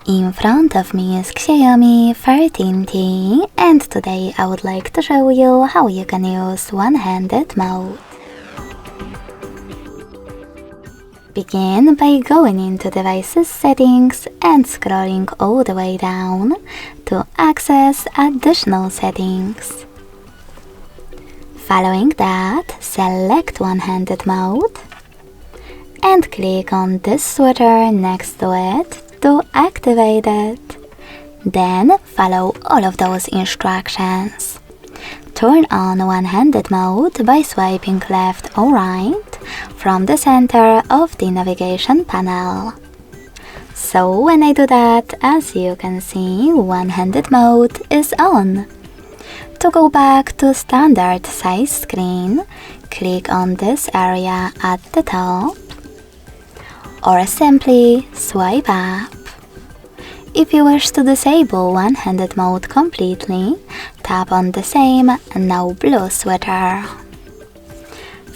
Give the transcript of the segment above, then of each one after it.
In front of me is Xiaomi 13T, and today I would like to show you how you can use one-handed mode. Begin by going into Devices Settings and scrolling all the way down to access additional settings. Following that, select one-handed mode and click on this switcher next to it to activate it. Then follow all of those instructions. Turn on one-handed mode by swiping left or right from the center of the navigation panel. So when I do that, as you can see, one-handed mode is on. To go back to standard size screen, click on this area at the top, or simply swipe up. If you wish to disable one-handed mode completely, tap on the same now blue switcher.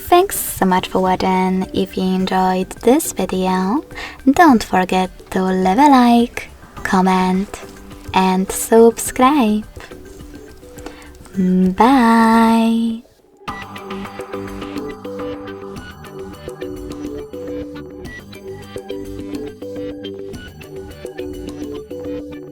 Thanks so much for watching. If you enjoyed this video, don't forget to leave a like, comment and subscribe. Bye!